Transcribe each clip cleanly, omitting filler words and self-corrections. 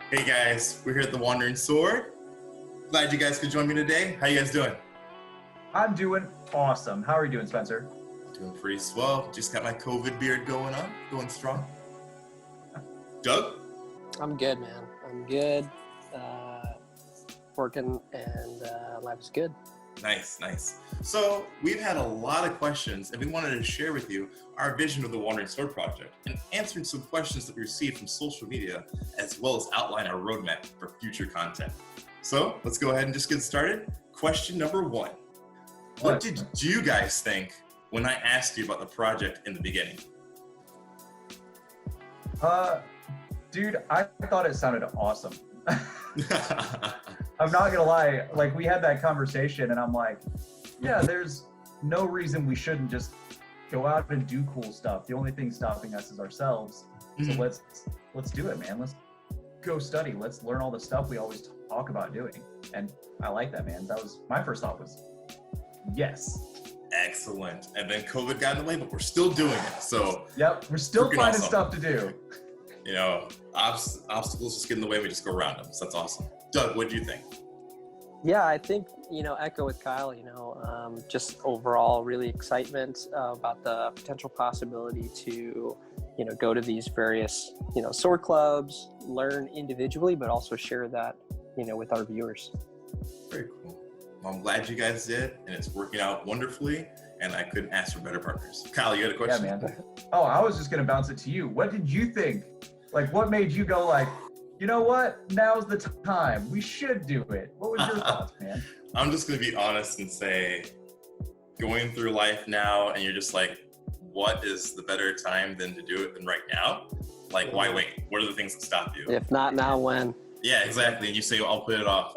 Hey guys, we're here at the Wandering Sword. Glad you guys could join me today. How you guys doing? I'm doing awesome. How are you doing, Spencer? Doing pretty swell. Just got my COVID beard going on, going strong. Doug? I'm good, man. I'm good. Working and life's good. Nice. So we've had a lot of questions and we wanted to share with you our vision of the Wandering Sword Project and answering some questions that we received from social media, as well as outline our roadmap for future content. So let's go ahead and just get started. Question number 1. What did you guys think when I asked you about the project in the beginning? Dude, I thought it sounded awesome. I'm not gonna lie, like we had that conversation and I'm like, yeah, there's no reason we shouldn't just go out and do cool stuff. The only thing stopping us is ourselves. So let's do it, man. Let's go study. Let's learn all the stuff we always talk about doing. And I like that, man. That was my first thought was yes. Excellent. And then COVID got in the way, but we're still doing it. So yep, we're still finding awesome stuff to do. You know, obstacles just get in the way, we just go around them. So that's awesome. Doug, what do you think? Yeah, I think, echo with Kyle, just overall really excitement about the potential possibility to, go to these various, sword clubs, learn individually, but also share that, with our viewers. Very cool. Well, I'm glad you guys did, and it's working out wonderfully, and I couldn't ask for better partners. Kyle, you had a question? Yeah, man. Oh, I was just going to bounce it to you. What did you think? Like, what made you go like, you know what? Now's the time. We should do it. What was your thoughts, man? I'm just going to be honest and say, going through life now, and you're just like, what is the better time than to do it than right now? Like, why wait? What are the things that stop you? If not now, when? Yeah, exactly. And you say, I'll put it off.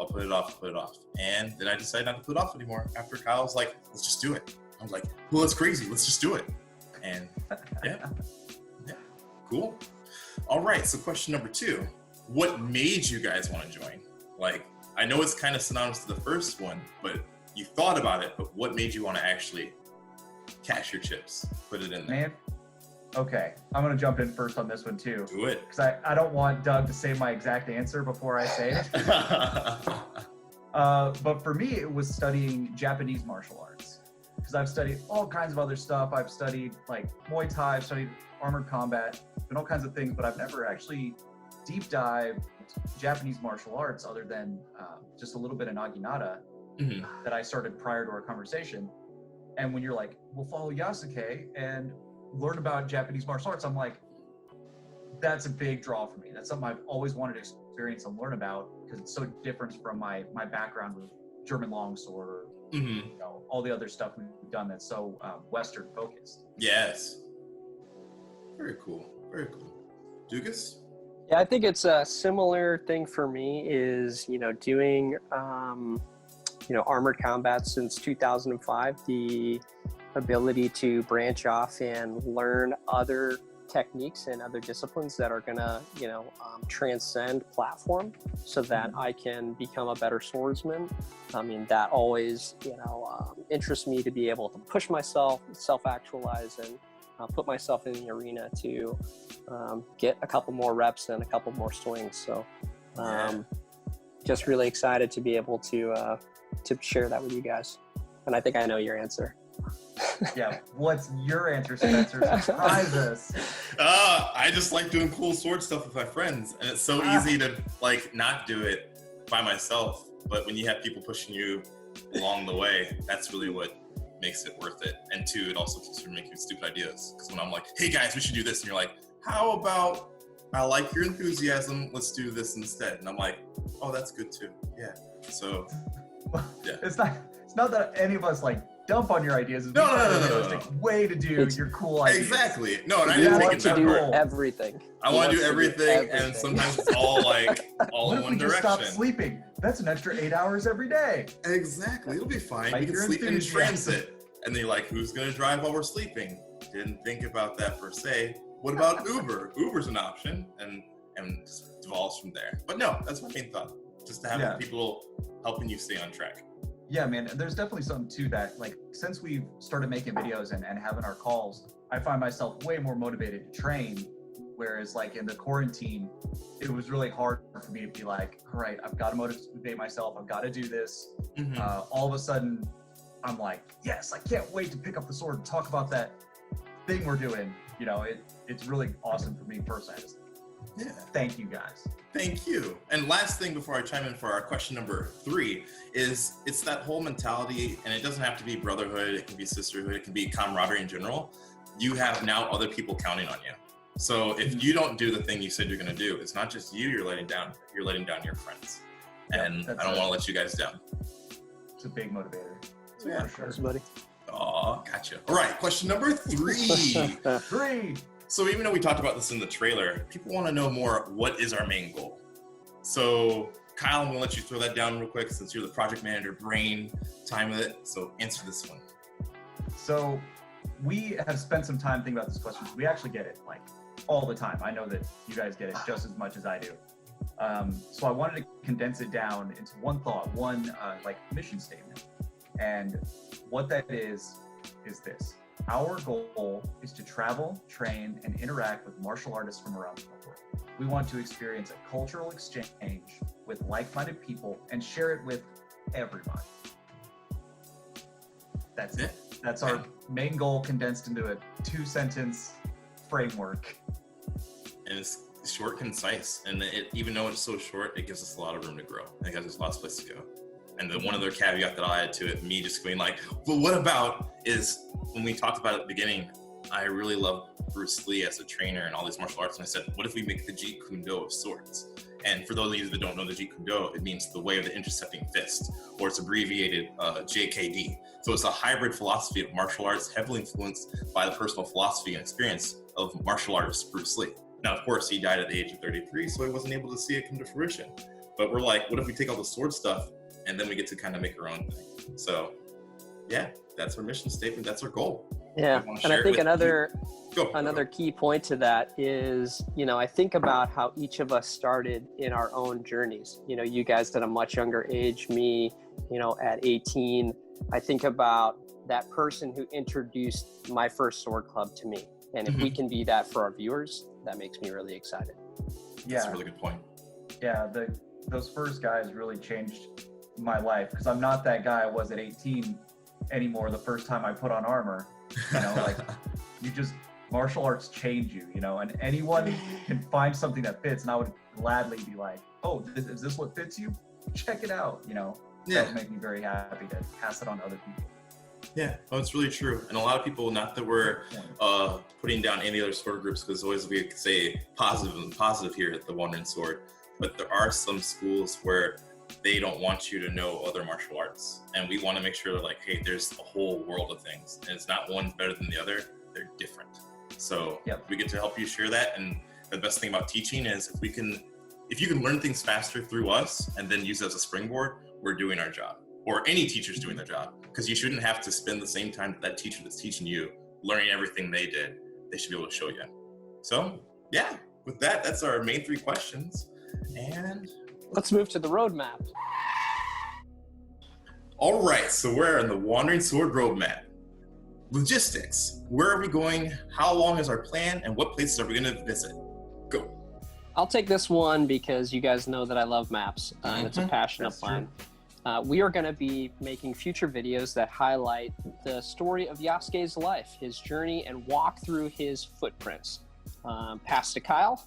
And then I decided not to put it off anymore after Kyle was like, let's just do it. I was like, well, that's crazy. Let's just do it. And yeah, cool. All right. So question number 2, what made you guys want to join? Like, I know it's kind of synonymous to the first one, but you thought about it, but what made you want to actually cash your chips, put it in there? Man, okay. I'm going to jump in first on this one too. Do it. Because I don't want Doug to say my exact answer before I say it. But for me, it was studying Japanese martial arts. Because I've studied all kinds of other stuff. I've studied like Muay Thai, I've studied armored combat, and all kinds of things, but I've never actually deep dived Japanese martial arts other than just a little bit of Naginata that I started prior to our conversation. And when you're like, we'll follow Yasuke and learn about Japanese martial arts, I'm like, that's a big draw for me. That's something I've always wanted to experience and learn about because it's so different from my background with German longsword or all the other stuff we've done that's so Western focused. Yes. Very cool. Dugas? Yeah, I think it's a similar thing for me is, doing, armored combat since 2005, the ability to branch off and learn other techniques and other disciplines that are going to, transcend platform so that I can become a better swordsman. I mean, that always, interests me to be able to push myself, self-actualize, and put myself in the arena to get a couple more reps and a couple more swings. So just really excited to be able to share that with you guys. And I think I know your answer. Yeah, what's your answer, Spencer? Surprise us. I just like doing cool sword stuff with my friends, and it's so easy to like not do it by myself. But when you have people pushing you along the way, that's really what makes it worth it. And 2, it also keeps you from making stupid ideas. Because when I'm like, hey guys, we should do this, and you're like, how about I like your enthusiasm, let's do this instead. And I'm like, oh, that's good too. Yeah. So yeah. It's not that any of us like dump on your ideas. It's No. a realistic way to do your cool ideas. Exactly. No, and I You didn't take want it to that do far. everything. I want to do everything, and sometimes it's all like all What in if one we just direction. stop sleeping? That's an extra 8 hours every day. Exactly. It'll be fine. Like We can your sleep in enthusiasm. transit. And then you're like, who's going to drive while we're sleeping? Didn't think about that per se. What about Uber? Uber's an option, and just devolves from there. But no, that's my main thought. Just to have people helping you stay on track. Yeah, man, there's definitely something to that. Like, since we've started making videos and having our calls, I find myself way more motivated to train Whereas like in the quarantine, it was really hard for me to be like, all right, I've got to motivate myself. I've got to do this. All of a sudden, I'm like, yes, I can't wait to pick up the sword and talk about that thing we're doing. You know, it's really awesome for me personally. Thank you guys. Thank you. And last thing before I chime in for our question number 3 is it's that whole mentality, and it doesn't have to be brotherhood, it can be sisterhood, it can be camaraderie in general. You have now other people counting on you. So if you don't do the thing you said you're going to do, it's not just you're letting down your friends. And I don't want to let you guys down. It's a big motivator. Yeah, Thanks, buddy. Oh, gotcha. All right, question number 3. So even though we talked about this in the trailer, people want to know more, what is our main goal? So Kyle, I'm going to let you throw that down real quick since you're the project manager, brain time with it. So answer this one. So we have spent some time thinking about this question. We actually get it like all the time. I know that you guys get it just as much as I do. So I wanted to condense it down into one thought, one like mission statement. And what that is this. Our goal is to travel, train, and interact with martial artists from around the world. We want to experience a cultural exchange with like-minded people and share it with everybody. That's it. That's our main goal condensed into a 2-sentence framework. And it's short, concise, and even though it's so short, it gives us a lot of room to grow. I think there's lots of places to go. And the one other caveat that I add to it, me just going like, but what about, is when we talked about it at the beginning, I really love Bruce Lee as a trainer and all these martial arts, and I said, what if we make the Jeet Kune Do of swords? And for those of you that don't know the Jeet Kune Do, it means the way of the intercepting fist, or it's abbreviated JKD. So it's a hybrid philosophy of martial arts, heavily influenced by the personal philosophy and experience of martial artist Bruce Lee. Now, of course, he died at the age of 33, so he wasn't able to see it come to fruition. But we're like, what if we take all the sword stuff and then we get to kind of make our own thing? So yeah, that's our mission statement. That's our goal. Yeah, and I think another key point to that is, you know, I think about how each of us started in our own journeys. You know, you guys at a much younger age, me, you know, at 18. I think about that person who introduced my first sword club to me. And if we can be that for our viewers, that makes me really excited. That's a really good point. Yeah, those first guys really changed my life, because I'm not that guy I was at 18 anymore the first time I put on armor. You know, like, martial arts change you, you know, and anyone can find something that fits, and I would gladly be like, oh, is this what fits you? Check it out, you know. That would make me very happy to pass it on to other people. Yeah, it's really true. And a lot of people, not that we're putting down any other sword groups, because always we say positive here at the Wandering Sword, but there are some schools where they don't want you to know other martial arts. And we want to make sure that, like, hey, there's a whole world of things, and it's not one better than the other, they're different. So we get to help you share that. And the best thing about teaching is if you can learn things faster through us and then use it as a springboard, we're doing our job. Or any teacher's doing their job, because you shouldn't have to spend the same time that teacher that's teaching you learning everything they did. They should be able to show you. So yeah, with that, that's our main 3 questions. And let's move to the roadmap. All right, so we're in the Wandering Sword roadmap. Logistics. Where are we going? How long is our plan? And what places are we going to visit? Go. I'll take this one because you guys know that I love maps, and it's a passion of mine. We are going to be making future videos that highlight the story of Yasuke's life, his journey, and walk through his footprints. Pass to Kyle.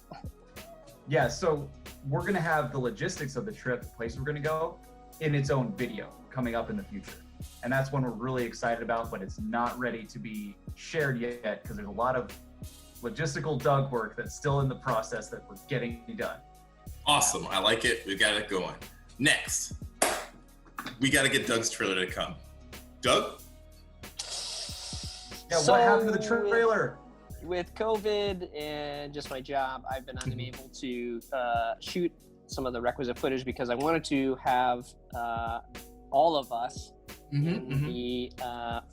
Yeah, so we're going to have the logistics of the trip, the place we're going to go, in its own video coming up in the future. And that's one we're really excited about, but it's not ready to be shared yet because there's a lot of logistical Doug work that's still in the process that we're getting done. Awesome. I like it. We've got it going. Next, we got to get Doug's trailer to come. Doug? Yeah, what happened to the trailer? With COVID and just my job, I've been unable to shoot some of the requisite footage because I wanted to have all of us in the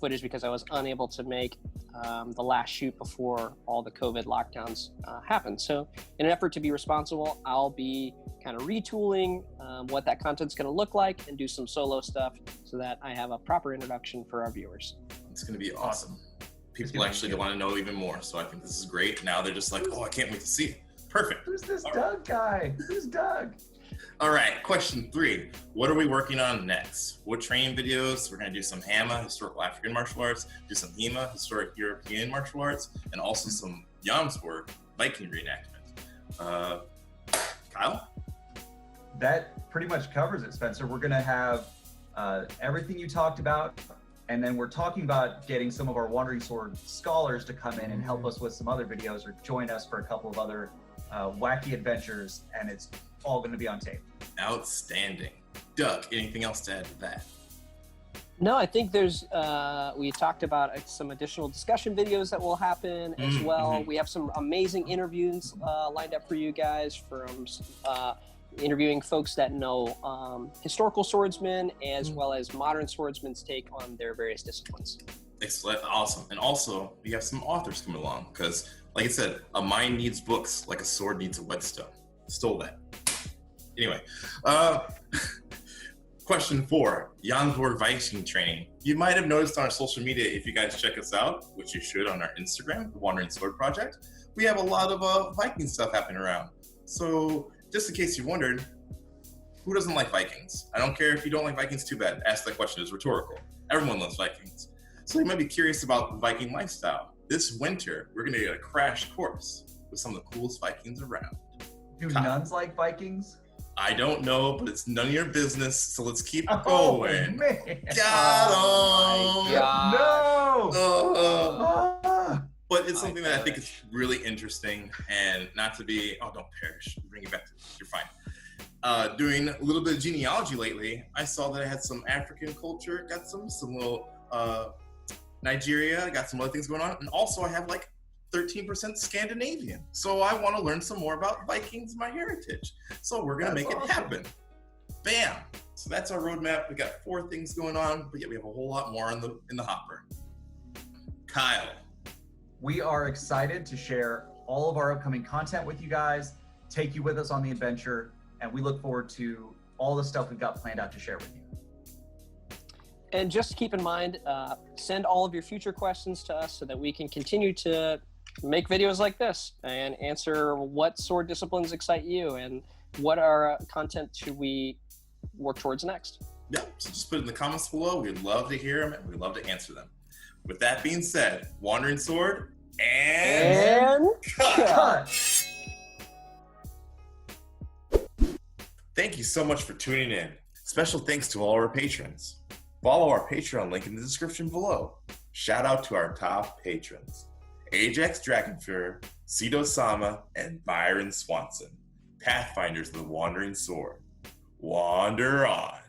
footage because I was unable to make the last shoot before all the COVID lockdowns happened. So in an effort to be responsible, I'll be kind of retooling what that content's going to look like and do some solo stuff so that I have a proper introduction for our viewers. It's going to be awesome. people actually want to know even more. So I think this is great. Now they're just like, oh, I can't wait to see it. Perfect. Who's this Doug guy? Who's Doug? All right, question 3. What are we working on next? What training videos? We're going to do some HAMA, historical African martial arts, do some HEMA, historic European martial arts, and also some Jomsborg, Viking reenactment. Kyle? That pretty much covers it, Spencer. We're going to have everything you talked about, and then we're talking about getting some of our Wandering Sword scholars to come in and help us with some other videos or join us for a couple of other wacky adventures, and it's all going to be on tape. Outstanding. Doug, anything else to add to that? No, I think there's, we talked about some additional discussion videos that will happen as well. We have some amazing interviews lined up for you guys from interviewing folks that know historical swordsmen as well as modern swordsmen's take on their various disciplines. Excellent. Awesome. And also, we have some authors coming along because, like I said, a mind needs books like a sword needs a whetstone. Stole that. Anyway, question 4, Jomsborg Viking training. You might have noticed on our social media, if you guys check us out, which you should on our Instagram, the Wandering Sword Project, we have a lot of Viking stuff happening around. So just in case you wondered, who doesn't like Vikings? I don't care if you don't like Vikings, too bad. Ask that question, it's rhetorical. Everyone loves Vikings. So you might be curious about the Viking lifestyle. This winter, we're gonna get a crash course with some of the coolest Vikings around. Do nuns like Vikings? I don't know, but it's none of your business, so let's keep going. Man. Got him! No! But it's something that I think is really interesting, and not to be, don't perish, bring it back to, you're fine. Doing a little bit of genealogy lately, I saw that I had some African culture, got some little Nigeria, got some other things going on, and also I have like 13% Scandinavian. So I want to learn some more about Vikings, my heritage. So we're gonna make it happen. Bam! So that's our roadmap. We got 4 things going on, but yet we have a whole lot more in the hopper. Kyle. We are excited to share all of our upcoming content with you guys, take you with us on the adventure, and we look forward to all the stuff we've got planned out to share with you. And just keep in mind, send all of your future questions to us so that we can continue to make videos like this and answer what sword disciplines excite you and what our content should we work towards next. Yeah, so just put it in the comments below. We'd love to hear them and we'd love to answer them. With that being said, Wandering Sword and cut! Thank you so much for tuning in. Special thanks to all our patrons. Follow our Patreon link in the description below. Shout out to our top patrons: Ajax Dragonfur, Cito Sama, and Byron Swanson, Pathfinders of the Wandering Sword. Wander on.